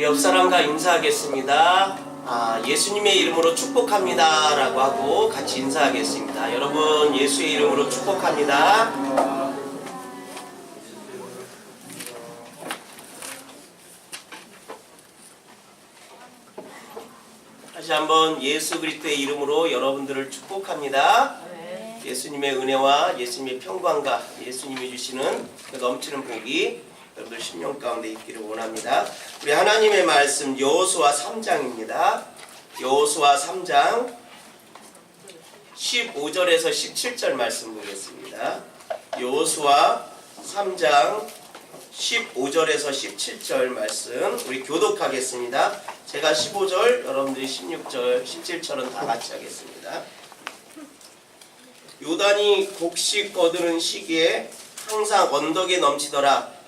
옆 사람과 인사하겠습니다. 예수님의 이름으로 축복합니다 라고 하고 같이 인사하겠습니다. 여러분, 예수의 이름으로 축복합니다. 다시 한번 예수 그리스도의 이름으로 여러분들을 축복합니다. 예수님의 은혜와 예수님의 평강과 예수님이 주시는 그 넘치는 복이 여러분들 심령 가운데 있기를 원합니다. 우리 하나님의 말씀 여호수아 3장입니다. 여호수아 3장 15절에서 17절 말씀 보겠습니다. 여호수아 3장 15절에서 17절 말씀 우리 교독하겠습니다. 제가 15절, 여러분들이 16절, 17절은 다 같이 하겠습니다. 요단이 곡식 거두는 시기에 항상 언덕에 넘치더라.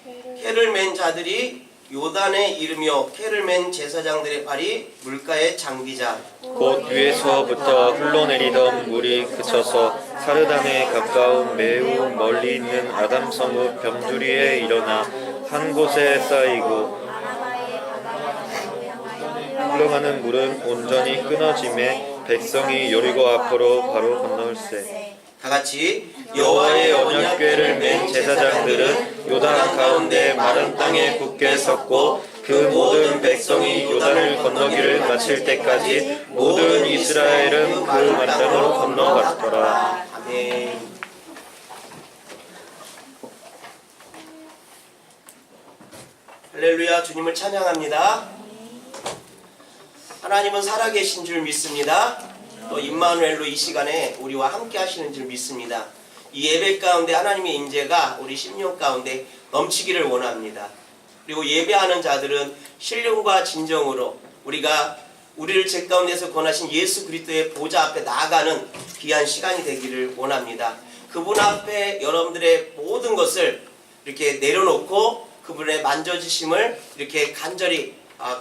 캐를 맨 자들이 요단에 이르며 캐를 맨 제사장들의 발이 물가에 잠기자 곧 위에서부터 흘러내리던 물이 그쳐서 사르단에 가까운 매우 멀리 있는 아담성읍 병두리에 일어나 한 곳에 쌓이고 흘러가는 물은 온전히 끊어짐에 백성이 여리고 앞으로 바로 건널세. 다같이 여호와의 언약궤를 맨 제사장들은 요단 가운데 마른 땅에 굳게 섰고 그 모든 백성이 요단을 건너기를 마칠 때까지 모든 이스라엘은 그 만땅으로 건너갔더라. 아멘. 할렐루야. 주님을 찬양합니다. 하나님은 살아계신 줄 믿습니다. 또 임마누엘로 이 시간에 우리와 함께 하시는 줄 믿습니다. 이 예배 가운데 하나님의 임재가 우리 심령 가운데 넘치기를 원합니다. 그리고 예배하는 자들은 신령과 진정으로 우리를 제 가운데서 권하신 예수 그리스도의 보좌 앞에 나아가는 귀한 시간이 되기를 원합니다. 그분 앞에 여러분들의 모든 것을 이렇게 내려놓고 그분의 만져주심을 이렇게 간절히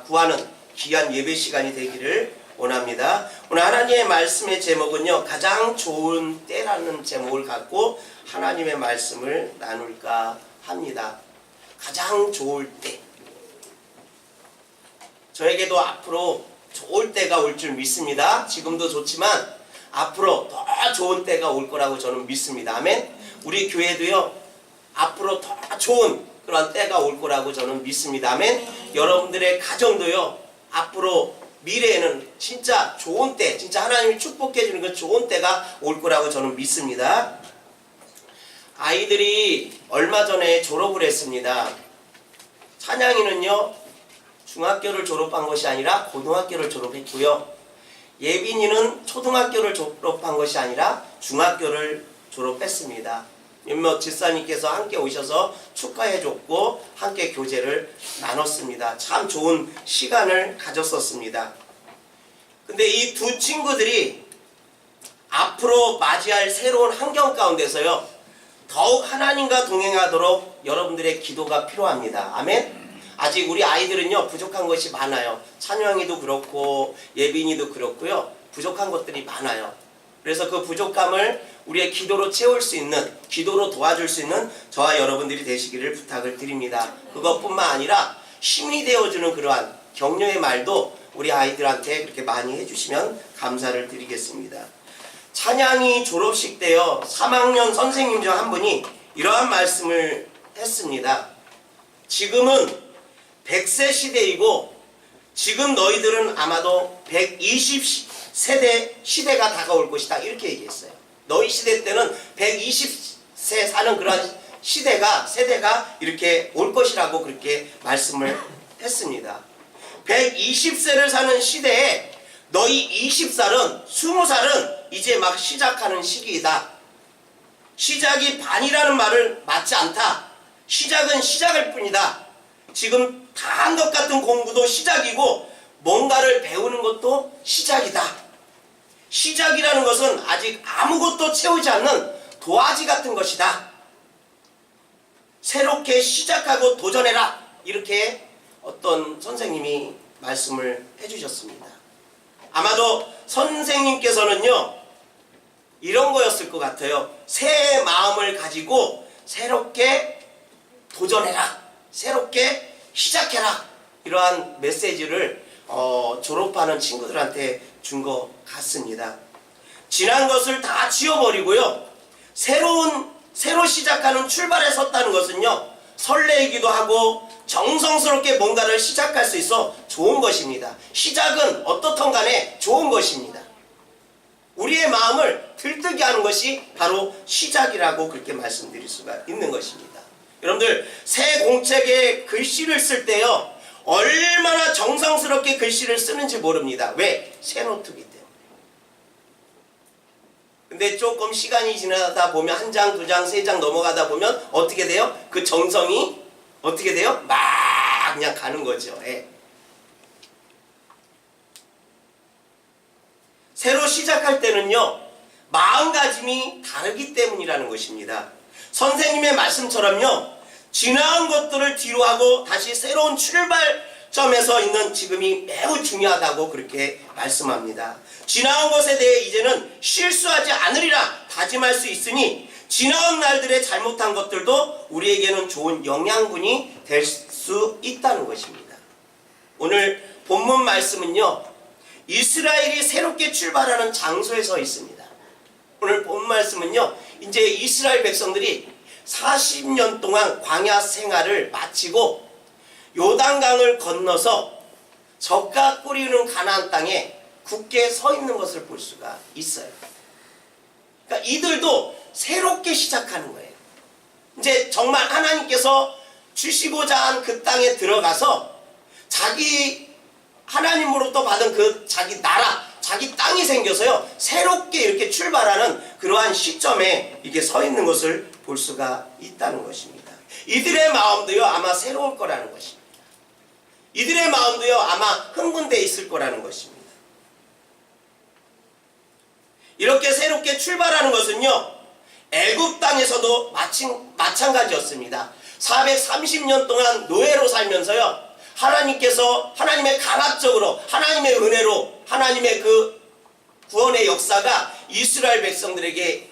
구하는 귀한 예배 시간이 되기를 원합니다. 오늘 하나님의 말씀의 제목은요, 가장 좋은 때라는 제목을 갖고 하나님의 말씀을 나눌까 합니다. 가장 좋을 때. 저에게도 앞으로 좋을 때가 올 줄 믿습니다. 지금도 좋지만 앞으로 더 좋은 때가 올 거라고 저는 믿습니다. 아멘. 우리 교회도요, 앞으로 더 좋은 그런 때가 올 거라고 저는 믿습니다. 아멘. 여러분들의 가정도요, 앞으로 미래에는 진짜 좋은 때, 진짜 하나님이 축복해 주는 그 좋은 때가 올 거라고 저는 믿습니다. 아이들이 얼마 전에 졸업을 했습니다. 찬양이는요, 중학교를 졸업한 것이 아니라 고등학교를 졸업했고요. 예빈이는 초등학교를 졸업한 것이 아니라 중학교를 졸업했습니다. 몇몇 집사님께서 함께 오셔서 축하해줬고 함께 교제를 나눴습니다. 참 좋은 시간을 가졌었습니다. 근데 이 두 친구들이 앞으로 맞이할 새로운 환경 가운데서요, 더욱 하나님과 동행하도록 여러분들의 기도가 필요합니다. 아멘. 아직 우리 아이들은요, 부족한 것이 많아요. 찬영이도 그렇고 예빈이도 그렇고요, 부족한 것들이 많아요. 그래서 그 부족함을 우리의 기도로 채울 수 있는, 기도로 도와줄 수 있는 저와 여러분들이 되시기를 부탁을 드립니다. 그것뿐만 아니라 힘이 되어주는 그러한 격려의 말도 우리 아이들한테 그렇게 많이 해주시면 감사를 드리겠습니다. 찬양이 졸업식 때요, 3학년 선생님 중 한 분이 이러한 말씀을 했습니다. 지금은 100세 시대이고 지금 너희들은 아마도 120세대 시대가 다가올 것이다, 이렇게 얘기했어요. 너희 시대 때는 120세 사는 그런 세대가 이렇게 올 것이라고 그렇게 말씀을 했습니다. 120세를 사는 시대에 너희 20살은 20살은 이제 막 시작하는 시기이다. 시작이 반이라는 말을 맞지 않다. 시작은 시작일 뿐이다. 지금 다 한 것 같은 공부도 시작이고 뭔가를 배우는 것도 시작이다. 시작이라는 것은 아직 아무것도 채우지 않는 도화지 같은 것이다. 새롭게 시작하고 도전해라. 이렇게 어떤 선생님이 말씀을 해주셨습니다. 아마도 선생님께서는요, 이런 거였을 것 같아요. 새 마음을 가지고 새롭게 도전해라. 새롭게 시작해라. 이러한 메시지를 졸업하는 친구들한테 준 것 같습니다. 지난 것을 다 지워버리고요. 새로 시작하는 출발에 섰다는 것은요. 설레이기도 하고 정성스럽게 뭔가를 시작할 수 있어 좋은 것입니다. 시작은 어떻든 간에 좋은 것입니다. 우리의 마음을 들뜨게 하는 것이 바로 시작이라고 그렇게 말씀드릴 수가 있는 것입니다. 여러분들 새 공책에 글씨를 쓸 때요. 얼마나 정성스럽게 글씨를 쓰는지 모릅니다. 왜? 새 노트기 때문에. 근데 조금 시간이 지나다 보면 한 장, 두 장, 세 장 넘어가다 보면 어떻게 돼요? 그 정성이 어떻게 돼요? 막 그냥 가는 거죠. 예. 새로 시작할 때는요. 마음가짐이 다르기 때문이라는 것입니다. 선생님의 말씀처럼요. 지나간 것들을 뒤로 하고 다시 새로운 출발점에서 있는 지금이 매우 중요하다고 그렇게 말씀합니다. 지나간 것에 대해 이제는 실수하지 않으리라 다짐할 수 있으니 지나온 날들의 잘못한 것들도 우리에게는 좋은 영양분이 될 수 있다는 것입니다. 오늘 본문 말씀은요. 이스라엘이 새롭게 출발하는 장소에 서 있습니다. 오늘 본 말씀은요. 이제 이스라엘 백성들이 40년 동안 광야 생활을 마치고 요단강을 건너서 젖과 꿀이 흐르는 가나안 땅에 굳게 서 있는 것을 볼 수가 있어요. 그러니까 이들도 새롭게 시작하는 거예요. 이제 정말 하나님께서 주시고자 한 그 땅에 들어가서 자기 하나님으로부터 받은 그 자기 나라, 자기 땅이 생겨서요. 새롭게 이렇게 출발하는 그러한 시점에 이게 서 있는 것을 볼 수가 있다는 것입니다. 이들의 마음도요. 아마 새로울 거라는 것입니다. 이들의 마음도요. 아마 흥분되어 있을 거라는 것입니다. 이렇게 새롭게 출발하는 것은요. 애굽 땅에서도 마찬가지였습니다. 430년 동안 노예로 살면서요. 하나님께서 하나님의 강압적으로 하나님의 은혜로 하나님의 그 구원의 역사가 이스라엘 백성들에게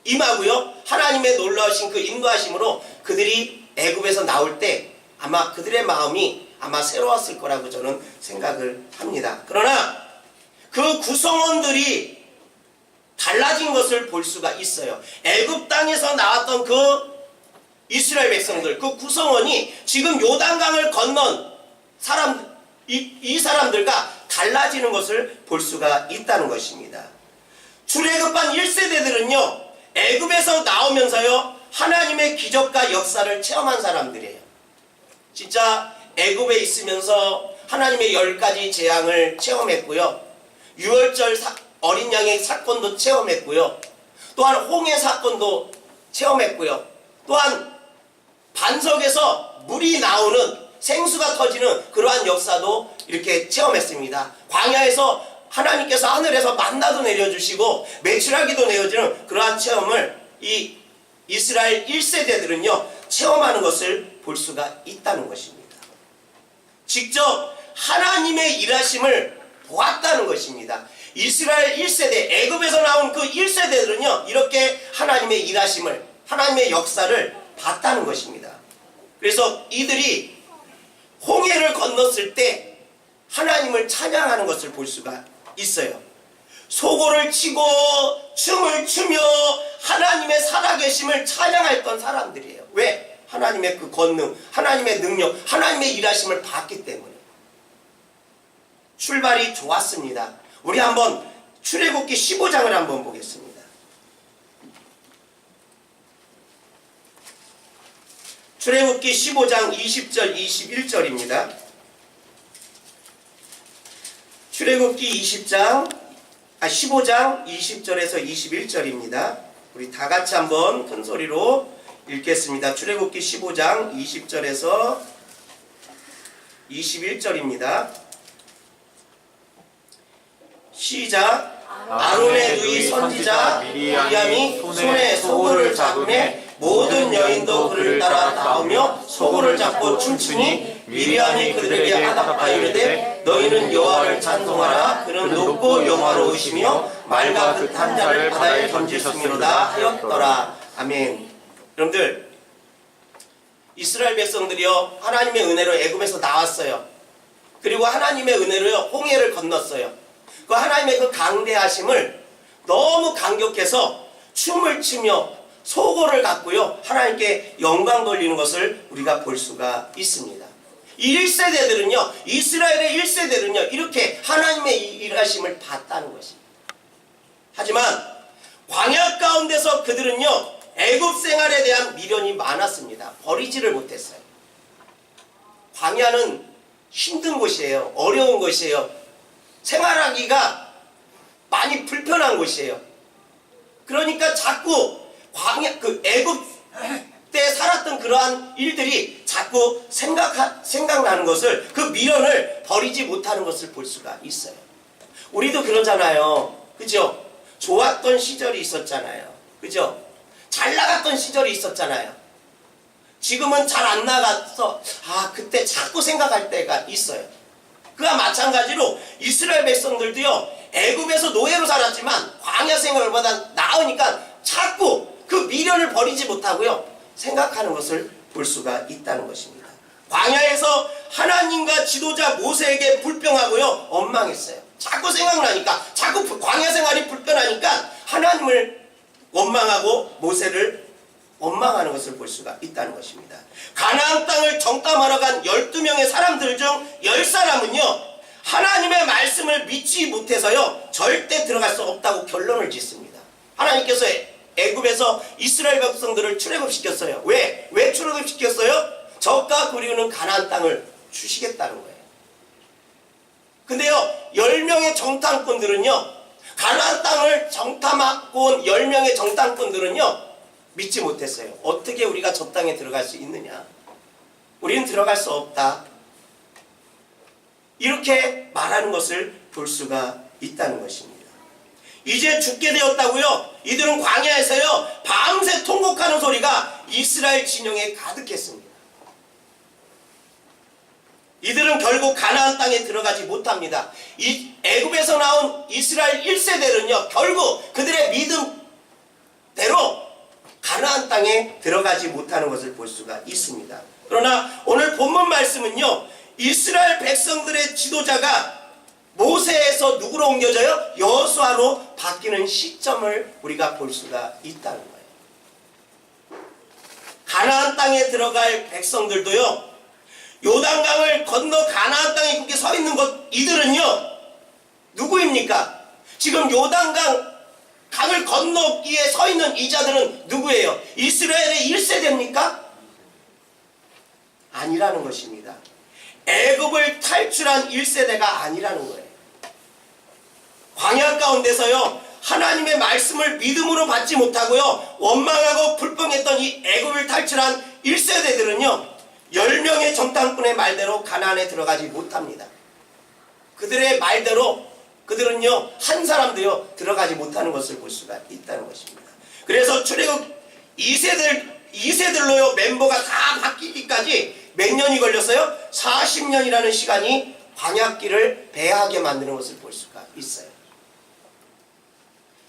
임하고요. 하나님의 놀라우신 그 인도하심으로 그들이 애굽에서 나올 때 아마 그들의 마음이 아마 새로웠을 거라고 저는 생각을 합니다. 그러나 그 구성원들이 달라진 것을 볼 수가 있어요. 애굽 땅에서 나왔던 그 이스라엘 백성들, 그 구성원이 지금 요단강을 건넌 이 사람들과 달라지는 것을 볼 수가 있다는 것입니다. 출애굽한 1세대들은요. 애굽에서 나오면서요. 하나님의 기적과 역사를 체험한 사람들이에요. 진짜 애굽에 있으면서 하나님의 10가지 재앙을 체험했고요. 유월절 어린 양의 사건도 체험했고요. 또한 홍해 사건도 체험했고요. 또한 반석에서 물이 나오는 생수가 터지는 그러한 역사도 이렇게 체험했습니다. 광야에서 하나님께서 하늘에서 만나도 내려주시고 메추라기도 내어주는 그러한 체험을 이 이스라엘 1세대들은요 체험하는 것을 볼 수가 있다는 것입니다. 직접 하나님의 일하심을 보았다는 것입니다. 이스라엘 1세대 애굽에서 나온 그 1세대들은요 이렇게 하나님의 일하심을 하나님의 역사를 봤다는 것입니다. 그래서 이들이 홍해를 건넜을 때 하나님을 찬양하는 것을 볼 수가 있어요. 소고를 치고 춤을 추며 하나님의 살아계심을 찬양했던 사람들이에요. 왜? 하나님의 그 권능, 하나님의 능력, 하나님의 일하심을 봤기 때문에. 출발이 좋았습니다. 우리 한번 출애굽기 15장을 한번 보겠습니다. 출애굽기 15장 20절 21절입니다. 출애굽기 15장 20절에서 21절입니다. 우리 다 같이 한번 큰 소리로 읽겠습니다. 출애굽기 15장 20절에서 21절입니다. 시작. 아론의 누이 선지자 미리암이 손에 소고를 잡으매 모든 여인도 그를 따라 나오며 소고를 잡고 춤추니 미리암이 그들에게 화답하여 이르되 너희는 여호와를 찬송하라. 그는 높고 영화로우시며 말과 그 탄 자를 바다에 던지셨음이로다 하였더라. 아멘. 여러분들 이스라엘 백성들이요 하나님의 은혜로 애굽에서 나왔어요. 그리고 하나님의 은혜로요 홍해를 건넜어요. 그 하나님의 그 강대하심을 너무 감격해서 춤을 추며 소고를 갖고요 하나님께 영광 돌리는 것을 우리가 볼 수가 있습니다. 이 1세대들은요 이스라엘의 1세대들은요 이렇게 하나님의 일하심을 봤다는 것입니다. 하지만 광야 가운데서 그들은요 애굽 생활에 대한 미련이 많았습니다. 버리지를 못했어요. 광야는 힘든 곳이에요. 어려운 곳이에요. 생활하기가 많이 불편한 곳이에요. 그러니까 자꾸 광야 그 애굽 때 살았던 그러한 일들이 자꾸 생각나는 것을 그 미련을 버리지 못하는 것을 볼 수가 있어요. 우리도 그러잖아요. 그죠? 좋았던 시절이 있었잖아요. 그죠? 잘 나갔던 시절이 있었잖아요. 지금은 잘 안 나가서 그때 자꾸 생각할 때가 있어요. 그와 마찬가지로 이스라엘 백성들도요 애굽에서 노예로 살았지만 광야 생활보다 나으니까 자꾸 그 미련을 버리지 못하고요 생각하는 것을 볼 수가 있다는 것입니다. 광야에서 하나님과 지도자 모세에게 불평하고요 원망했어요. 자꾸 생각나니까 자꾸 광야 생활이 불편하니까 하나님을 원망하고 모세를 원망하는 것을 볼 수가 있다는 것입니다. 가나안 땅을 정탐하러 간 12명의 사람들 중 10사람은요 하나님의 말씀을 믿지 못해서요 절대 들어갈 수 없다고 결론을 짓습니다. 하나님께서 애굽에서 이스라엘 백성들을 출애굽시켰어요. 왜 출애굽시켰어요? 적과 그리우는 가나안 땅을 주시겠다는 거예요. 근데요 10명의 정탐꾼들은요 가나안 땅을 정탐하고 온 10명의 정탐꾼들은요 믿지 못했어요. 어떻게 우리가 저 땅에 들어갈 수 있느냐? 우리는 들어갈 수 없다. 이렇게 말하는 것을 볼 수가 있다는 것입니다. 이제 죽게 되었다고요? 이들은 광야에서요 밤새 통곡하는 소리가 이스라엘 진영에 가득했습니다. 이들은 결국 가나안 땅에 들어가지 못합니다. 이 애굽에서 나온 이스라엘 1세대는요 결국 그들의 믿음대로 가나안 땅에 들어가지 못하는 것을 볼 수가 있습니다. 그러나 오늘 본문 말씀은요 이스라엘 백성들의 지도자가 모세에서 누구로 옮겨져요? 여호수아로 바뀌는 시점을 우리가 볼 수가 있다는 거예요. 가나안 땅에 들어갈 백성들도요 요단강을 건너 가나안 땅에 굳게 서 있는 것 이들은요 누구입니까? 지금 강을 건너기에 서 있는 이 자들은 누구예요? 이스라엘의 1세대입니까? 아니라는 것입니다. 애굽을 탈출한 1세대가 아니라는 거예요. 광야 가운데서요 하나님의 말씀을 믿음으로 받지 못하고요 원망하고 불평했던 이 애굽을 탈출한 1세대들은요 10명의 정탐꾼의 말대로 가나안에 들어가지 못합니다. 그들의 말대로 그들은요 한 사람도요 들어가지 못하는 것을 볼 수가 있다는 것입니다. 그래서 출애굽 2세들로요 멤버가 다 바뀌기까지 몇 년이 걸렸어요? 40년이라는 시간이 광야길을 배하게 만드는 것을 볼 수가 있어요.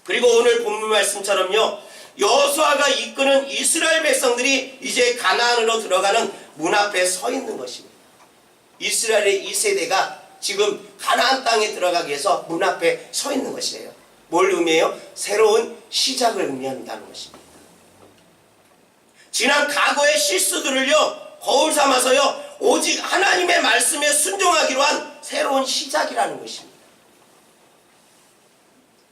그리고 오늘 본문 말씀처럼요 여호수아가 이끄는 이스라엘 백성들이 이제 가나안으로 들어가는 문 앞에 서 있는 것입니다. 이스라엘의 2세대가 지금 가나안 땅에 들어가기 위해서 문 앞에 서 있는 것이에요. 뭘 의미해요? 새로운 시작을 의미한다는 것입니다. 지난 과거의 실수들을요 거울 삼아서요 오직 하나님의 말씀에 순종하기로 한 새로운 시작이라는 것입니다.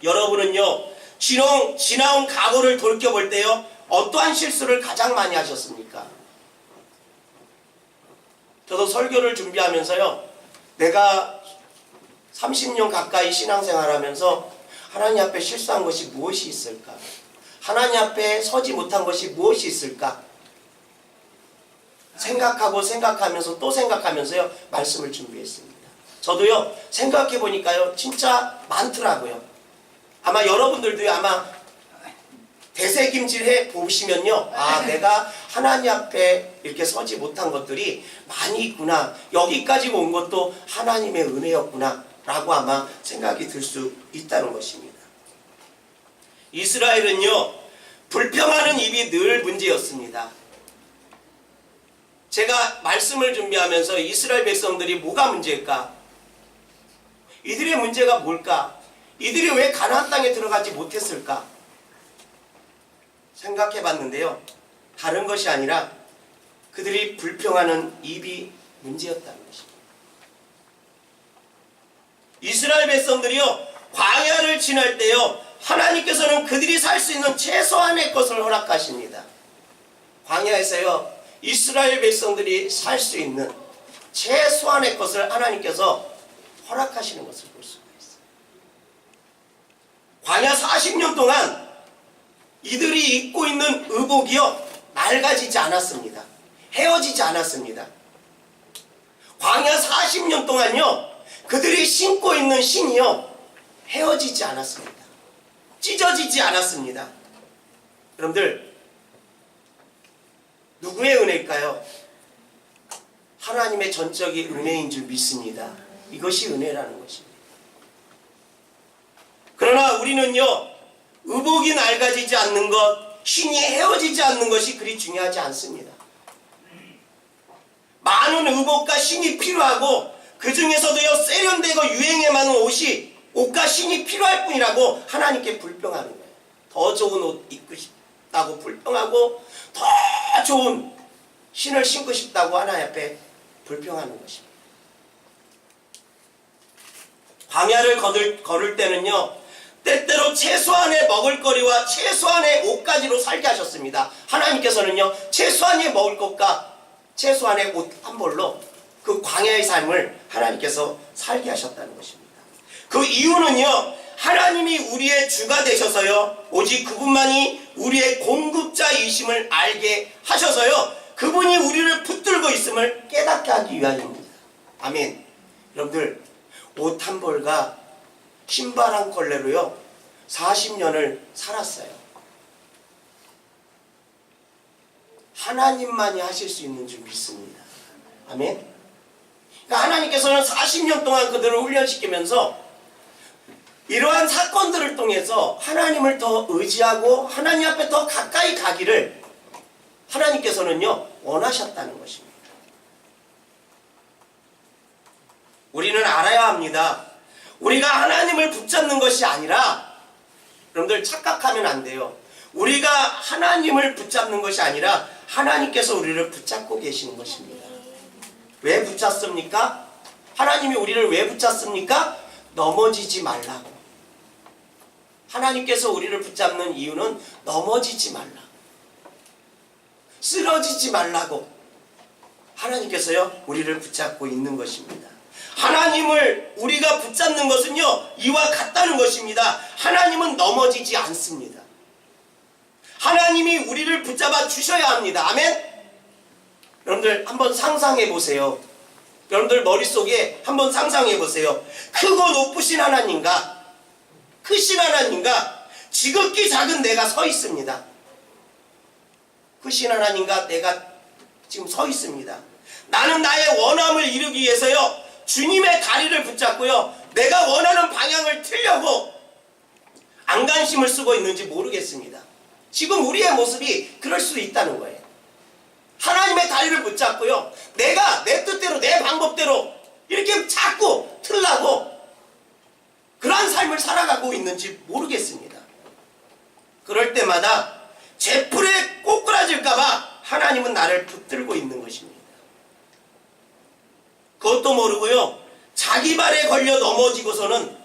여러분은요 지나온 과거를 돌이켜볼 때요 어떠한 실수를 가장 많이 하셨습니까? 저도 설교를 준비하면서요 내가 30년 가까이 신앙생활하면서 하나님 앞에 실수한 것이 무엇이 있을까? 하나님 앞에 서지 못한 것이 무엇이 있을까? 생각하면서 또 생각하면서요 말씀을 준비했습니다. 저도요 생각해 보니까요 진짜 많더라고요. 아마 여러분들도요 아마 되새김질해 보시면요 내가 하나님 앞에 이렇게 서지 못한 것들이 많이 있구나, 여기까지 온 것도 하나님의 은혜였구나 라고 아마 생각이 들 수 있다는 것입니다. 이스라엘은요 불평하는 입이 늘 문제였습니다. 제가 말씀을 준비하면서 이스라엘 백성들이 뭐가 문제일까? 이들의 문제가 뭘까? 이들이 왜 가나안 땅에 들어가지 못했을까? 생각해 봤는데요. 다른 것이 아니라 그들이 불평하는 입이 문제였다는 것입니다. 이스라엘 백성들이요, 광야를 지날 때요, 하나님께서는 그들이 살 수 있는 최소한의 것을 허락하십니다. 광야에서요, 이스라엘 백성들이 살 수 있는 최소한의 것을 하나님께서 허락하시는 것을 볼 수가 있어요. 광야 40년 동안 이들이 입고 있는 의복이요, 낡아지지 않았습니다. 헤어지지 않았습니다. 광야 40년 동안요, 그들이 신고 있는 신이요, 헤어지지 않았습니다. 찢어지지 않았습니다. 여러분들, 누구의 은혜일까요? 하나님의 전적인 은혜인 줄 믿습니다. 이것이 은혜라는 것입니다. 그러나 우리는요, 의복이 낡아지지 않는 것, 신이 헤어지지 않는 것이 그리 중요하지 않습니다. 많은 의복과 신이 필요하고 그 중에서도요, 세련되고 유행에 맞는 옷과 신이 필요할 뿐이라고 하나님께 불평하는 거예요. 더 좋은 옷 입고 싶다고 불평하고 더 좋은 신을 신고 싶다고 하나님 앞에 불평하는 것입니다. 광야를 걸을 때는요, 때때로 최소한의 먹을거리와 최소한의 옷가지로 살게 하셨습니다. 하나님께서는요, 최소한의 먹을 것과 최소한의 옷 한 벌로 그 광야의 삶을 하나님께서 살게 하셨다는 것입니다. 그 이유는요, 하나님이 우리의 주가 되셔서요, 오직 그분만이 우리의 공급자이심을 알게 하셔서요, 그분이 우리를 붙들고 있음을 깨닫게 하기 위함입니다. 아멘. 여러분들, 옷 한 벌과 신발 한 켤레로요, 40년을 살았어요. 하나님만이 하실 수 있는 줄 믿습니다. 아멘. 그러니까 하나님께서는 40년 동안 그들을 훈련시키면서 이러한 사건들을 통해서 하나님을 더 의지하고 하나님 앞에 더 가까이 가기를 하나님께서는요, 원하셨다는 것입니다. 우리는 알아야 합니다. 우리가 하나님을 붙잡는 것이 아니라, 여러분들 착각하면 안 돼요. 우리가 하나님을 붙잡는 것이 아니라 하나님께서 우리를 붙잡고 계시는 것입니다. 왜 붙잡습니까? 하나님이 우리를 왜 붙잡습니까? 넘어지지 말라고. 하나님께서 우리를 붙잡는 이유는 넘어지지 말라고, 쓰러지지 말라고 하나님께서요, 우리를 붙잡고 있는 것입니다. 하나님을 우리가 붙잡는 것은요, 이와 같다는 것입니다. 하나님은 넘어지지 않습니다. 하나님이 우리를 붙잡아 주셔야 합니다. 아멘? 여러분들 한번 상상해 보세요. 여러분들 머릿속에 한번 상상해 보세요. 크고 높으신 하나님과 크신 하나님과 지극히 작은 내가 서 있습니다. 크신 하나님과 내가 지금 서 있습니다. 나는 나의 원함을 이루기 위해서요, 주님의 다리를 붙잡고요, 내가 원하는 방향을 틀려고 안간힘을 쓰고 있는지 모르겠습니다. 지금 우리의 모습이 그럴 수도 있다는 거예요. 하나님의 다리를 붙잡고요, 내가 내 뜻대로 내 방법대로 이렇게 자꾸 틀라고 그러한 삶을 살아가고 있는지 모르겠습니다. 그럴 때마다 제 풀에 꼬꾸라질까봐 하나님은 나를 붙들고 있는 것입니다. 그것도 모르고요, 자기 발에 걸려 넘어지고서는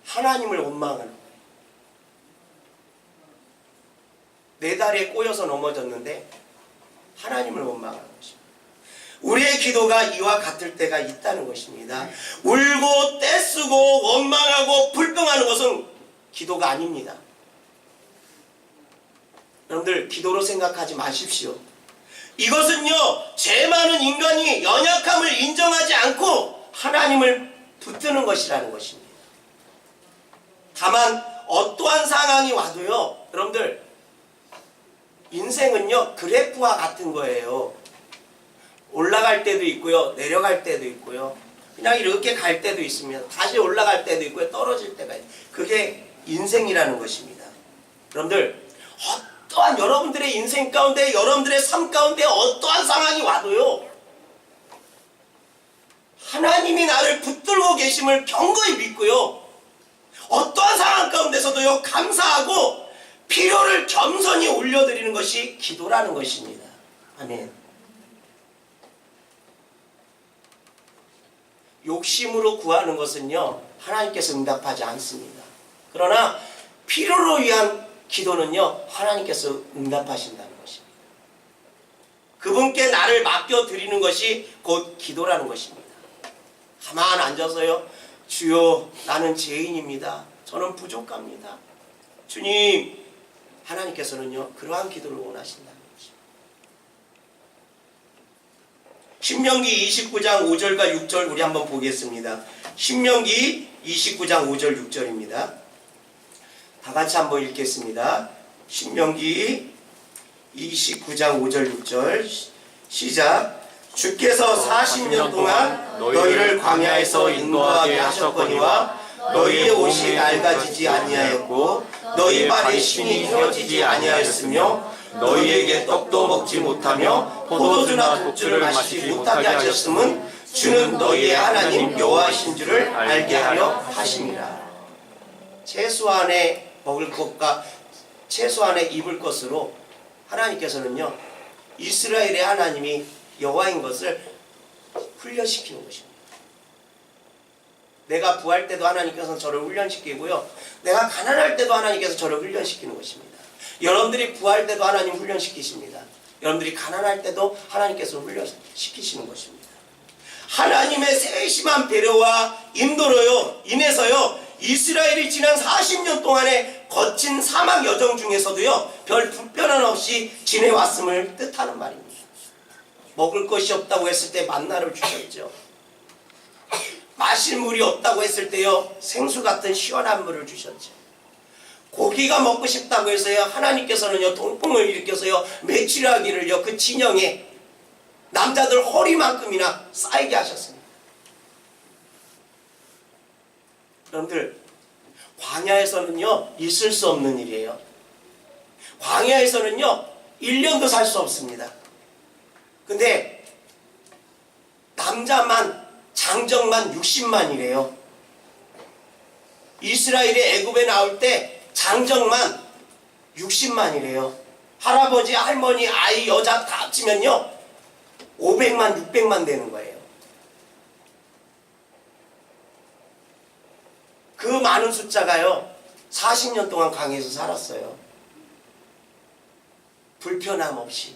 하나님을 원망하는 거예요. 내 다리에 꼬여서 넘어졌는데 하나님을 원망하는 것입니다. 우리의 기도가 이와 같을 때가 있다는 것입니다. 울고 떼쓰고 원망하고 불평하는 것은 기도가 아닙니다. 여러분들, 기도로 생각하지 마십시오. 이것은요, 죄 많은 인간이 연약함을 인정하지 않고 하나님을 붙드는 것이라는 것입니다. 다만 어떠한 상황이 와도요, 여러분들, 인생은요, 그래프와 같은 거예요. 올라갈 때도 있고요, 내려갈 때도 있고요, 그냥 이렇게 갈 때도 있습니다. 다시 올라갈 때도 있고요, 떨어질 때가 있어요. 그게 인생이라는 것입니다. 여러분들, 어떠한 여러분들의 인생 가운데, 여러분들의 삶 가운데 어떠한 상황이 와도요, 붙들고 계심을 견고히 믿고요. 어떠한 상황 가운데서도요, 감사하고 필요를 겸손히 올려드리는 것이 기도라는 것입니다. 아멘. 욕심으로 구하는 것은요, 하나님께서 응답하지 않습니다. 그러나 필요로 위한 기도는요, 하나님께서 응답하신다는 것입니다. 그분께 나를 맡겨드리는 것이 곧 기도라는 것입니다. 가만 앉아서요, 주여, 나는 죄인입니다. 저는 부족합니다. 주님, 하나님께서는요, 그러한 기도를 원하신다는 것입니다. 신명기 29장 5절과 6절 우리 한번 보겠습니다. 신명기 29장 5절 6절입니다. 다 같이 한번 읽겠습니다. 신명기 29장 5절 6절 시작. 주께서 40년 동안 너희를 광야에서 인도하게 하셨거니와 너희의 옷이 낡아지지 아니하였고 너희 발의 신이 휘어지지 아니하였으며 너희에게 떡도 먹지 못하며 포도주나 독주를 마시지 못하게 하셨음은 주는 너희의 하나님 여호와이신 줄을 알게 하려 하심이라. 최소한의 먹을 것과 최소한의 입을 것으로 하나님께서는요, 이스라엘의 하나님이 여호와인 것을 훈련시키는 것입니다. 내가 부할 때도 하나님께서 저를 훈련시키고요, 내가 가난할 때도 하나님께서 저를 훈련시키는 것입니다. 여러분들이 부할 때도 하나님 훈련시키십니다. 여러분들이 가난할 때도 하나님께서 훈련시키시는 것입니다. 하나님의 세심한 배려와 인도로요 인해서요, 이스라엘이 지난 40년 동안의 거친 사막 여정 중에서도요, 별 불편함 없이 지내왔음을 뜻하는 말입니다. 먹을 것이 없다고 했을 때 만나를 주셨죠. 마실 물이 없다고 했을 때요, 생수 같은 시원한 물을 주셨죠. 고기가 먹고 싶다고 해서요, 하나님께서는요, 동풍을 일으켜서요, 메추라기를요, 그 진영에 남자들 허리만큼이나 쌓이게 하셨습니다. 여러분들, 광야에서는요, 있을 수 없는 일이에요. 광야에서는요, 1년도 살 수 없습니다. 근데 남자만, 장정만 60만이래요. 이스라엘이 애굽에 나올 때 장정만 60만이래요. 할아버지, 할머니, 아이, 여자 다 합치면요, 500만, 600만 되는 거예요. 그 많은 숫자가요, 40년 동안 광야에서 살았어요. 불편함 없이.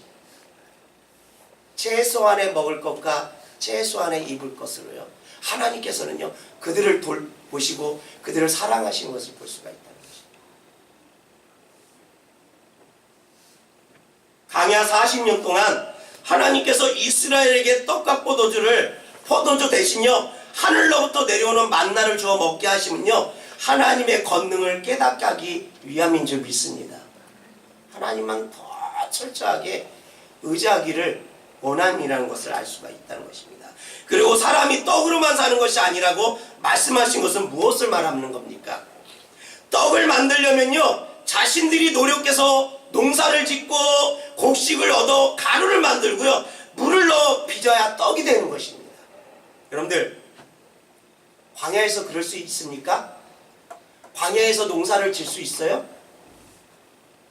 최소한의 먹을 것과 최소한의 입을 것으로요, 하나님께서는요, 그들을 돌보시고 그들을 사랑하시는 것을 볼 수가 있다는 것입니다. 광야 40년 동안 하나님께서 이스라엘에게 떡과 포도주 대신요, 하늘로부터 내려오는 만나를 주어 먹게 하시면요, 하나님의 권능을 깨닫게 하기 위함인 줄 믿습니다. 하나님만 더 철저하게 의지하기를 원함이라는 것을 알 수가 있다는 것입니다. 그리고 사람이 떡으로만 사는 것이 아니라고 말씀하신 것은 무엇을 말하는 겁니까? 떡을 만들려면요, 자신들이 노력해서 농사를 짓고 곡식을 얻어 가루를 만들고요, 물을 넣어 빚어야 떡이 되는 것입니다. 여러분들, 광야에서 그럴 수 있습니까? 광야에서 농사를 질 수 있어요?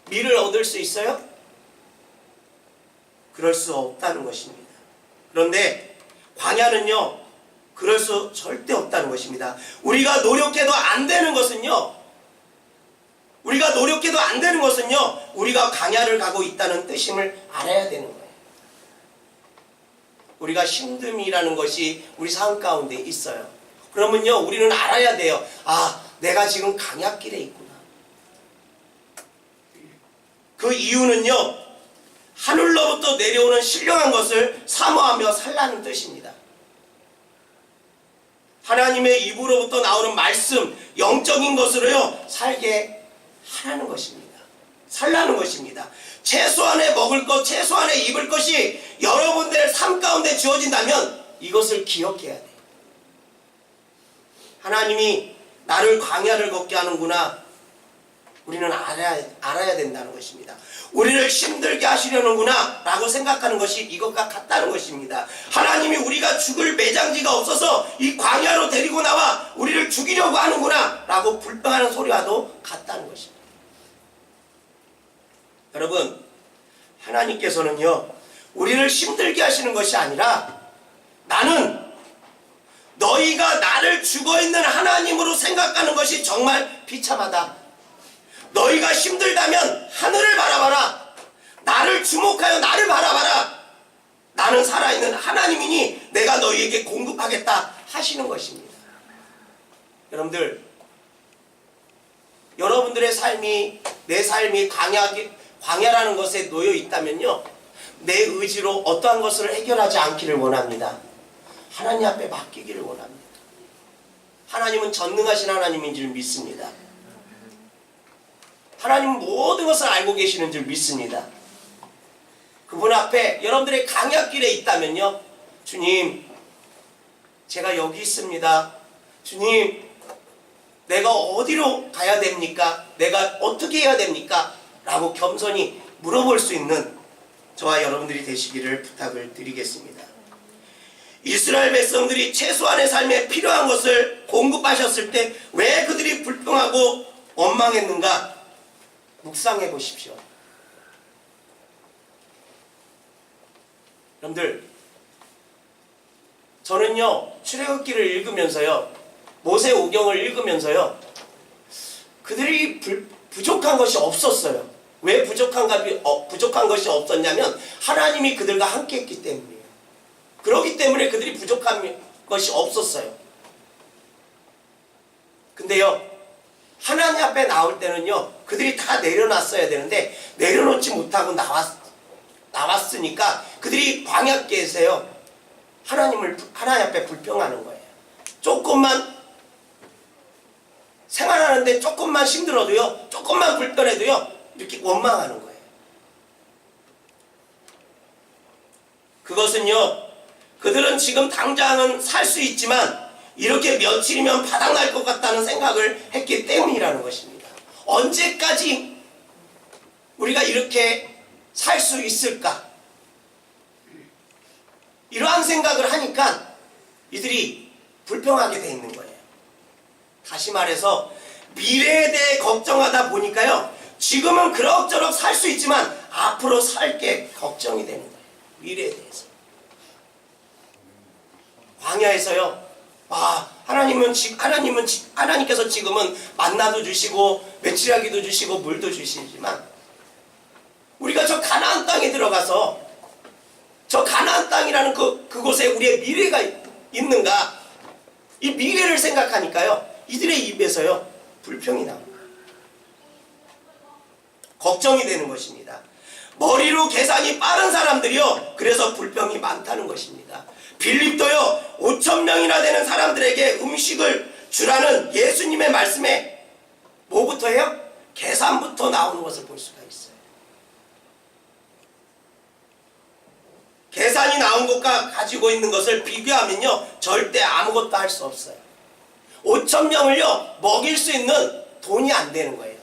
밀을 얻을 수 있어요? 그럴 수 없다는 것입니다. 그런데 광야는요, 그럴 수 절대 없다는 것입니다. 우리가 노력해도 안 되는 것은요, 우리가 광야를 가고 있다는 뜻임을 알아야 되는 거예요. 우리가 쉼듦이라는 것이 우리 삶 가운데 있어요. 그러면요, 우리는 알아야 돼요. 아, 내가 지금 광야길에 있구나. 그 이유는요, 하늘로부터 내려오는 신령한 것을 사모하며 살라는 뜻입니다. 하나님의 입으로부터 나오는 말씀, 영적인 것으로요, 살게 하라는 것입니다. 살라는 것입니다. 최소한의 먹을 것, 최소한의 입을 것이 여러분들의 삶 가운데 주어진다면 이것을 기억해야 돼요. 하나님이 나를 광야를 걷게 하는구나. 우리는 알아야 된다는 것입니다. 우리를 힘들게 하시려는구나 라고 생각하는 것이 이것과 같다는 것입니다. 하나님이 우리가 죽을 매장지가 없어서 이 광야로 데리고 나와 우리를 죽이려고 하는구나 라고 불평하는 소리와도 같다는 것입니다. 여러분, 하나님께서는요, 우리를 힘들게 하시는 것이 아니라 나는 너희가 나를 죽어있는 하나님으로 생각하는 것이 정말 비참하다. 너희가 힘들다면 하늘을 바라봐라. 나를 주목하여 나를 바라봐라. 나는 살아있는 하나님이니 내가 너희에게 공급하겠다 하시는 것입니다. 여러분들, 여러분들의 삶이, 내 삶이 광야라는 것에 놓여 있다면요, 내 의지로 어떠한 것을 해결하지 않기를 원합니다. 하나님 앞에 맡기기를 원합니다. 하나님은 전능하신 하나님인 줄 믿습니다. 하나님은 모든 것을 알고 계시는 줄 믿습니다. 그분 앞에 여러분들의 강약길에 있다면요, 주님, 제가 여기 있습니다. 주님, 내가 어디로 가야 됩니까? 내가 어떻게 해야 됩니까? 라고 겸손히 물어볼 수 있는 저와 여러분들이 되시기를 부탁을 드리겠습니다. 이스라엘 백성들이 최소한의 삶에 필요한 것을 공급하셨을 때 왜 그들이 불평하고 원망했는가? 묵상해 보십시오. 여러분들, 저는요, 출애굽기를 읽으면서요, 모세오경을 읽으면서요, 그들이 부족한 것이 없었어요. 왜 부족한 것이 없었냐면 하나님이 그들과 함께 했기 때문이에요. 그렇기 때문에 그들이 부족한 것이 없었어요. 근데요, 하나님 앞에 나올 때는요, 그들이 다 내려놨어야 되는데 내려놓지 못하고 나왔으니까 그들이 광야길에서요, 하나님 앞에 불평하는 거예요. 조금만 생활하는데 조금만 힘들어도요, 조금만 불편해도요, 이렇게 원망하는 거예요. 그것은요, 그들은 지금 당장은 살 수 있지만 이렇게 며칠이면 바닥날 것 같다는 생각을 했기 때문이라는 것입니다. 언제까지 우리가 이렇게 살 수 있을까? 이러한 생각을 하니까 이들이 불평하게 돼 있는 거예요. 다시 말해서 미래에 대해 걱정하다 보니까요, 지금은 그럭저럭 살 수 있지만 앞으로 살 게 걱정이 되는 거예요. 미래에 대해서. 광야에서요, 하나님께서 지금은 만나도 주시고 메추라기도 주시고 물도 주시지만 우리가 저 가나안 땅에 들어가서 저 가나안 땅이라는 그곳에 우리의 미래가 있는가? 이 미래를 생각하니까요, 이들의 입에서요, 불평이 나옵니다. 걱정이 되는 것입니다. 머리로 계산이 빠른 사람들이요, 그래서 불평이 많다는 것입니다. 빌립도요, 5,000명이나 되는 사람들에게 음식을 주라는 예수님의 말씀에 뭐부터 해요? 계산부터 나오는 것을 볼 수가 있어요. 계산이 나온 것과 가지고 있는 것을 비교하면요, 절대 아무것도 할 수 없어요. 5,000명을요, 먹일 수 있는 돈이 안 되는 거예요.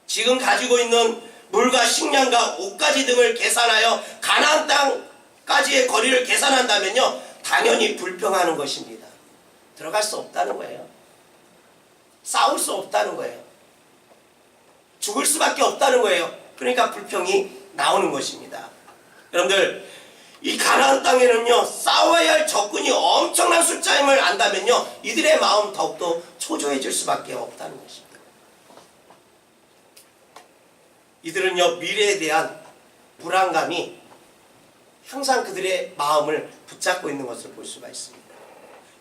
지금 가지고 있는 물과 식량과 옷가지 등을 계산하여 가나안 땅까지의 거리를 계산한다면요, 당연히 불평하는 것입니다. 들어갈 수 없다는 거예요. 싸울 수 없다는 거예요. 죽을 수밖에 없다는 거예요. 그러니까 불평이 나오는 것입니다. 여러분들, 이 가나안 땅에는요, 싸워야 할 적군이 엄청난 숫자임을 안다면요, 이들의 마음 더욱더 초조해질 수밖에 없다는 것입니다. 이들은요, 미래에 대한 불안감이 항상 그들의 마음을 붙잡고 있는 것을 볼 수가 있습니다.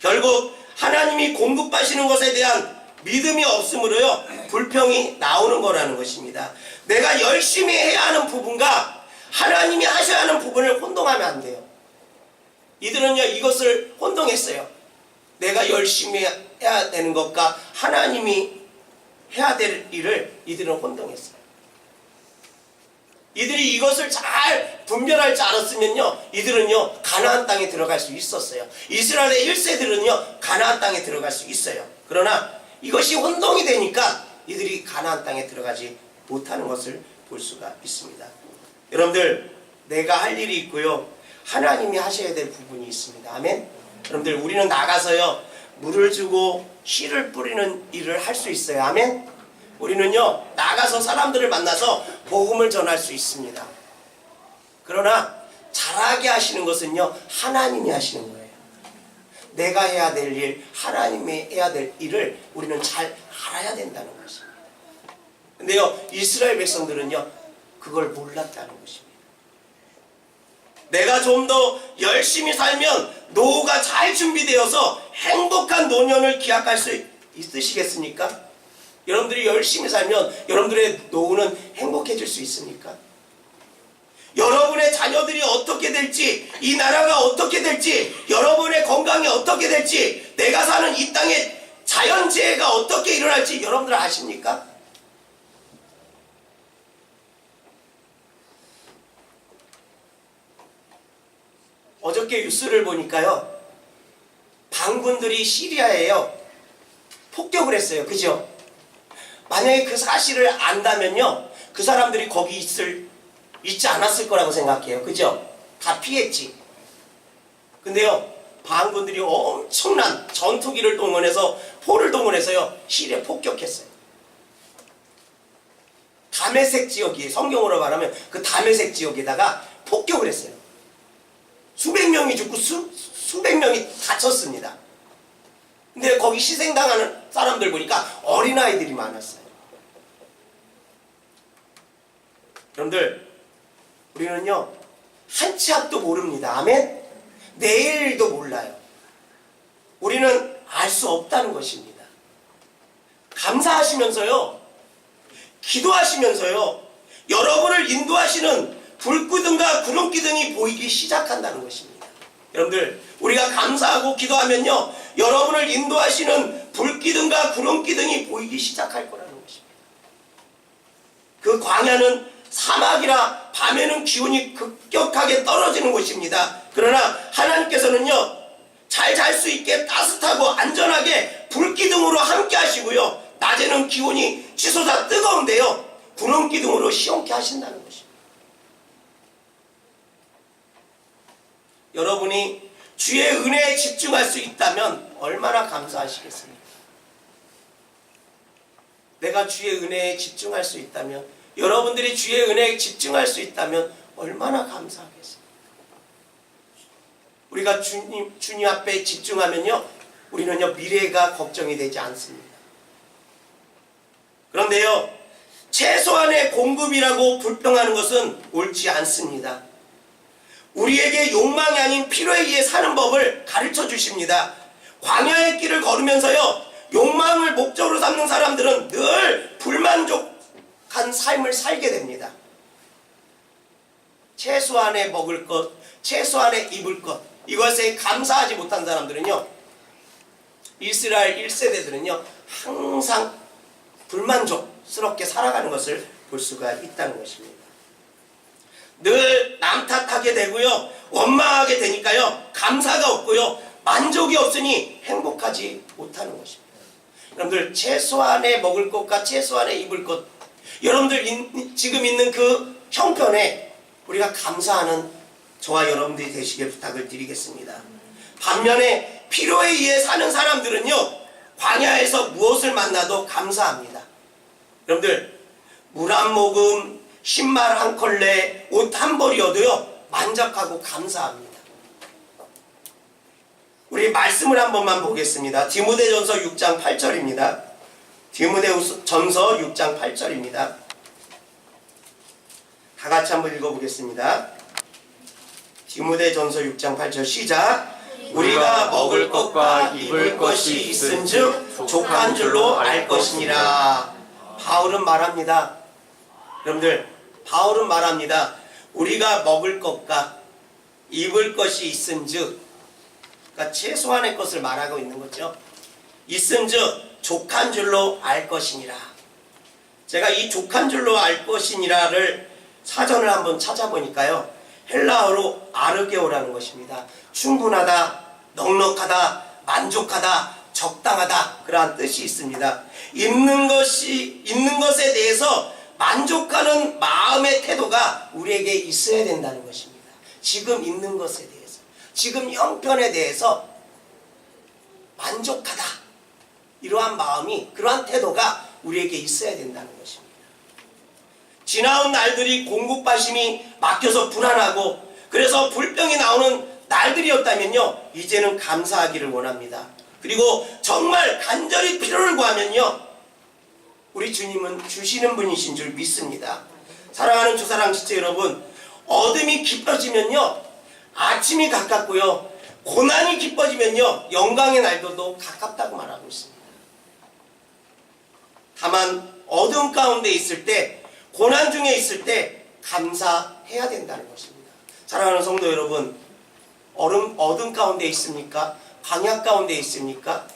결국 하나님이 공급하시는 것에 대한 믿음이 없으므로요, 불평이 나오는 거라는 것입니다. 내가 열심히 해야 하는 부분과 하나님이 하셔야 하는 부분을 혼동하면 안 돼요. 이들은요, 이것을 혼동했어요. 내가 열심히 해야 되는 것과 하나님이 해야 될 일을 이들은 혼동했어요. 이들이 이것을 잘 분별할 줄 알았으면요, 이들은요, 가나안 땅에 들어갈 수 있었어요. 이스라엘의 1세들은요, 가나안 땅에 들어갈 수 있어요. 그러나 이것이 혼동이 되니까 이들이 가나안 땅에 들어가지 못하는 것을 볼 수가 있습니다. 여러분들, 내가 할 일이 있고요, 하나님이 하셔야 될 부분이 있습니다. 아멘. 여러분들, 우리는 나가서요 물을 주고 씨를 뿌리는 일을 할 수 있어요. 아멘. 우리는요 나가서 사람들을 만나서 복음을 전할 수 있습니다. 그러나 잘하게 하시는 것은요 하나님이 하시는 거예요. 내가 해야 될 일, 하나님이 해야 될 일을 우리는 잘 알아야 된다는 것입니다. 근데요 이스라엘 백성들은요 그걸 몰랐다는 것입니다. 내가 좀 더 열심히 살면 노후가 잘 준비되어서 행복한 노년을 기약할 수 있으시겠습니까? 여러분들이 열심히 살면 여러분들의 노후는 행복해질 수 있습니까? 여러분의 자녀들이 어떻게 될지, 이 나라가 어떻게 될지, 여러분의 건강이 어떻게 될지, 내가 사는 이 땅에 자연재해가 어떻게 일어날지 여러분들 아십니까? 어저께 뉴스를 보니까요 반군들이 시리아에요 폭격을 했어요. 그죠? 만약에 그 사실을 안다면요 그 사람들이 거기 있지 않았을 거라고 생각해요. 그죠? 다 피했지. 근데요 반군들이 엄청난 전투기를 동원해서 포를 동원해서요 시리아에 폭격했어요. 다메섹 지역이, 성경으로 말하면 그 다메섹 지역에다가 폭격을 했어요. 수백 명이 죽고 수백 명이 다쳤습니다. 근데 거기 희생당하는 사람들 보니까 어린아이들이 많았어요. 여러분들, 우리는요 한 치 앞도 모릅니다. 아멘? 내일도 몰라요. 우리는 알 수 없다는 것입니다. 감사하시면서요, 기도하시면서요, 여러분을 인도하시는 불기둥과 구름기둥이 보이기 시작한다는 것입니다. 여러분들, 우리가 감사하고 기도하면요 여러분을 인도하시는 불기둥과 구름기둥이 보이기 시작할 거라는 것입니다. 그 광야는 사막이라 밤에는 기온이 급격하게 떨어지는 곳입니다. 그러나 하나님께서는요 잘 잘 수 있게 따뜻하고 안전하게 불기둥으로 함께 하시고요 낮에는 기온이 치솟아 뜨거운데요 구름기둥으로 시원케 하신다는 것입니다. 여러분이 주의 은혜에 집중할 수 있다면 얼마나 감사하시겠습니까? 내가 주의 은혜에 집중할 수 있다면, 여러분들이 주의 은혜에 집중할 수 있다면 얼마나 감사하겠습니까? 우리가 주님 앞에 집중하면요 우리는요 미래가 걱정이 되지 않습니다. 그런데요 최소한의 공급이라고 불평하는 것은 옳지 않습니다. 우리에게 욕망이 아닌 필요에 의해 사는 법을 가르쳐 주십니다. 광야의 길을 걸으면서요 욕망을 목적으로 삼는 사람들은 늘 불만족한 삶을 살게 됩니다. 최소한의 먹을 것, 최소한의 입을 것, 이것에 감사하지 못한 사람들은요 이스라엘 1세대들은요 항상 불만족스럽게 살아가는 것을 볼 수가 있다는 것입니다. 늘 남 탓하게 되고요 원망하게 되니까요 감사가 없고요 만족이 없으니 행복하지 못하는 것입니다. 여러분들, 최소한의 먹을 것과 최소한의 입을 것, 여러분들 지금 있는 그 형편에 우리가 감사하는 저와 여러분들이 되시길 부탁을 드리겠습니다. 반면에 필요에 의해 사는 사람들은요 광야에서 무엇을 만나도 감사합니다. 여러분들, 물 한 모금, 신발 한 컬레, 옷 한 벌이어도요 만족하고 감사합니다. 우리 말씀을 한 번만 보겠습니다. 디모데전서 6장 8절입니다. 디모데전서 6장 8절입니다. 다 같이 한번 읽어보겠습니다. 디모데전서 6장 8절 시작. 우리가 먹을 것과 입을 것이 있은즉 족한 줄로 알 것이니라. 바울은 말합니다. 여러분들, 바울은 말합니다. 우리가 먹을 것과 입을 것이 있은즉, 그러니까 최소한의 것을 말하고 있는 거죠. 있은즉 족한 줄로 알 것이니라. 제가 이 족한 줄로 알 것이니라를 사전을 한번 찾아보니까요 헬라어로 아르게오라는 것입니다. 충분하다, 넉넉하다, 만족하다, 적당하다, 그러한 뜻이 있습니다. 있는 것에 대해서 만족하는 마음의 태도가 우리에게 있어야 된다는 것입니다. 지금 있는 것에 대해서, 지금 형편에 대해서 만족하다, 이러한 마음이, 그러한 태도가 우리에게 있어야 된다는 것입니다. 지나온 날들이 공급받심이 막혀서 불안하고 그래서 불평이 나오는 날들이었다면요, 이제는 감사하기를 원합니다. 그리고 정말 간절히 필요를 구하면요, 우리 주님은 주시는 분이신 줄 믿습니다. 사랑하는 주사랑 지체 여러분, 어둠이 깊어지면요 아침이 가깝고요, 고난이 깊어지면요 영광의 날도 가깝다고 말하고 있습니다. 다만 어둠 가운데 있을 때, 고난 중에 있을 때 감사해야 된다는 것입니다. 사랑하는 성도 여러분, 어둠 가운데 있습니까? 광야 가운데 있습니까?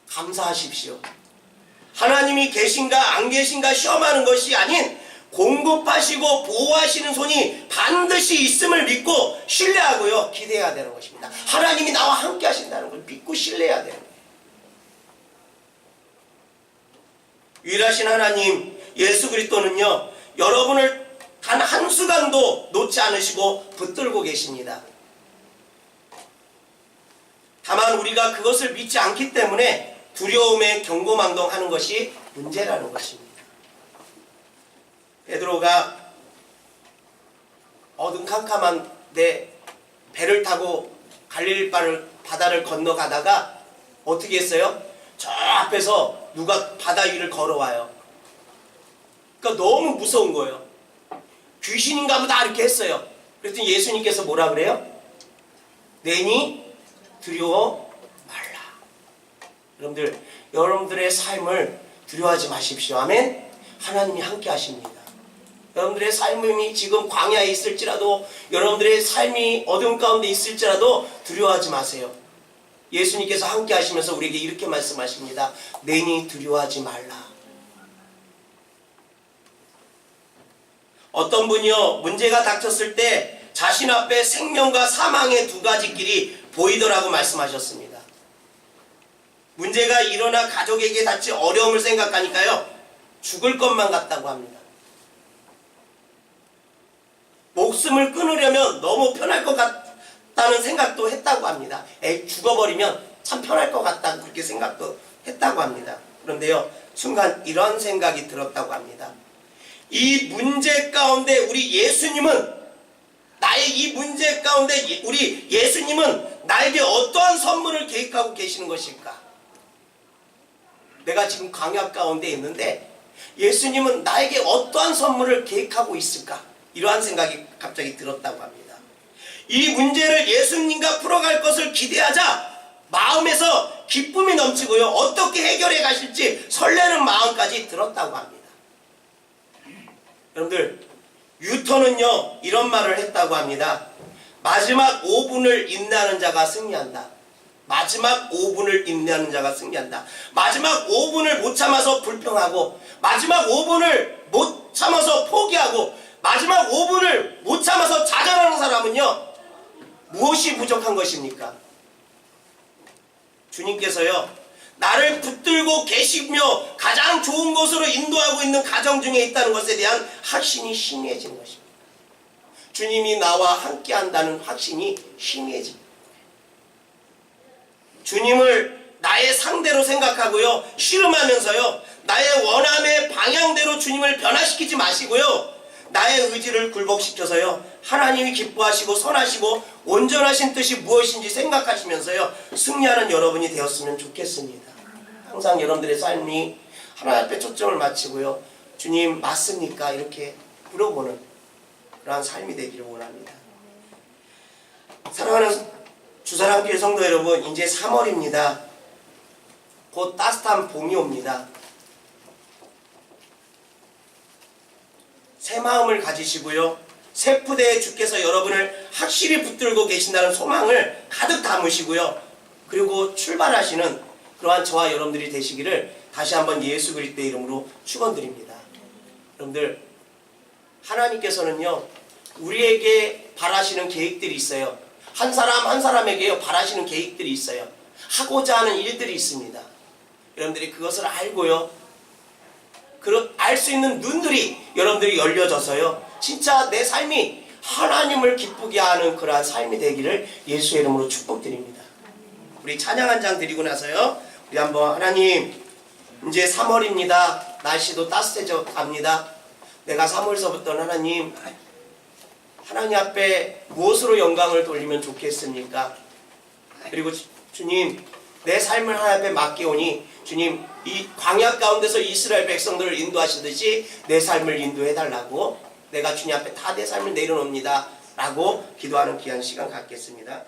감사하십시오. 하나님이 계신가 안 계신가 시험하는 것이 아닌 공급하시고 보호하시는 손이 반드시 있음을 믿고 신뢰하고요, 기대해야 되는 것입니다. 하나님이 나와 함께 하신다는 걸 믿고 신뢰해야 돼요. 유일하신 하나님 예수 그리스도는요, 여러분을 단 한순간도 놓지 않으시고 붙들고 계십니다. 다만 우리가 그것을 믿지 않기 때문에 두려움에 경고망동하는 것이 문제라는 것입니다. 베드로가 어둠 캄캄한 데 배를 타고 갈릴리 바다를 건너가다가 어떻게 했어요? 저 앞에서 누가 바다 위를 걸어와요. 그러니까 너무 무서운 거예요. 귀신인가 보다 이렇게 했어요. 그랬더니 예수님께서 뭐라 그래요? 내니 두려워 말라. 여러분들, 여러분들의 삶을 두려워하지 마십시오. 아멘. 하나님이 함께 하십니다. 여러분들의 삶이 지금 광야에 있을지라도, 여러분들의 삶이 어둠 가운데 있을지라도 두려워하지 마세요. 예수님께서 함께 하시면서 우리에게 이렇게 말씀하십니다. 내니 두려워하지 말라. 어떤 분이요, 문제가 닥쳤을 때 자신 앞에 생명과 사망의 두 가지 길이 보이더라고 말씀하셨습니다. 문제가 일어나 가족에게 닥칠 어려움을 생각하니까요, 죽을 것만 같다고 합니다. 목숨을 끊으려면 너무 편할 것 같다는 생각도 했다고 합니다. 죽어버리면 참 편할 것 같다고 그렇게 생각도 했다고 합니다. 그런데요, 순간 이런 생각이 들었다고 합니다. 이 문제 가운데 우리 예수님은, 나의 이 문제 가운데 우리 예수님은 나에게 어떠한 선물을 계획하고 계시는 것일까? 내가 지금 광야 가운데 있는데 예수님은 나에게 어떠한 선물을 계획하고 있을까? 이러한 생각이 갑자기 들었다고 합니다. 이 문제를 예수님과 풀어갈 것을 기대하자 마음에서 기쁨이 넘치고요, 어떻게 해결해 가실지 설레는 마음까지 들었다고 합니다. 여러분들, 유터는요 이런 말을 했다고 합니다. 마지막 5분을 인내하는 자가 승리한다. 마지막 5분을 인내하는 자가 승리한다. 마지막 5분을 못 참아서 불평하고, 마지막 5분을 못 참아서 포기하고, 마지막 5분을 못 참아서 좌절하는 사람은요, 무엇이 부족한 것입니까? 주님께서요, 나를 붙들고 계시며 가장 좋은 곳으로 인도하고 있는 가정 중에 있다는 것에 대한 확신이 희미해지는 것입니다. 주님이 나와 함께 한다는 확신이 희미해집니다. 주님을 나의 상대로 생각하고요, 씨름하면서요, 나의 원함의 방향대로 주님을 변화시키지 마시고요, 나의 의지를 굴복시켜서요, 하나님이 기뻐하시고 선하시고 온전하신 뜻이 무엇인지 생각하시면서요, 승리하는 여러분이 되었으면 좋겠습니다. 항상 여러분들의 삶이 하나님 앞에 초점을 맞추고요, 주님 맞습니까? 이렇게 물어보는 그러한 삶이 되기를 원합니다. 사랑하는 주사랑교회 성도 여러분, 이제 3월입니다. 곧 따뜻한 봄이 옵니다. 새 마음을 가지시고요, 새 푸대에 주께서 여러분을 확실히 붙들고 계신다는 소망을 가득 담으시고요, 그리고 출발하시는 그러한 저와 여러분들이 되시기를 다시 한번 예수 그리스도의 이름으로 축원드립니다. 여러분들, 하나님께서는요 우리에게 바라시는 계획들이 있어요. 한 사람 한 사람에게요 바라시는 계획들이 있어요. 하고자 하는 일들이 있습니다. 여러분들이 그것을 알고요, 알 수 있는 눈들이 여러분들이 열려져서요 진짜 내 삶이 하나님을 기쁘게 하는 그러한 삶이 되기를 예수의 이름으로 축복드립니다. 우리 찬양 한 장 드리고 나서요 우리 한번, 하나님 이제 3월입니다. 날씨도 따뜻해져 갑니다. 내가 3월서부터는 하나님 앞에 무엇으로 영광을 돌리면 좋겠습니까? 그리고 주님, 내 삶을 하나님 앞에 맡기오니 주님, 이 광야 가운데서 이스라엘 백성들을 인도하시듯이 내 삶을 인도해달라고, 내가 주님 앞에 다 내 삶을 내려놓습니다 라고 기도하는 귀한 시간 갖겠습니다.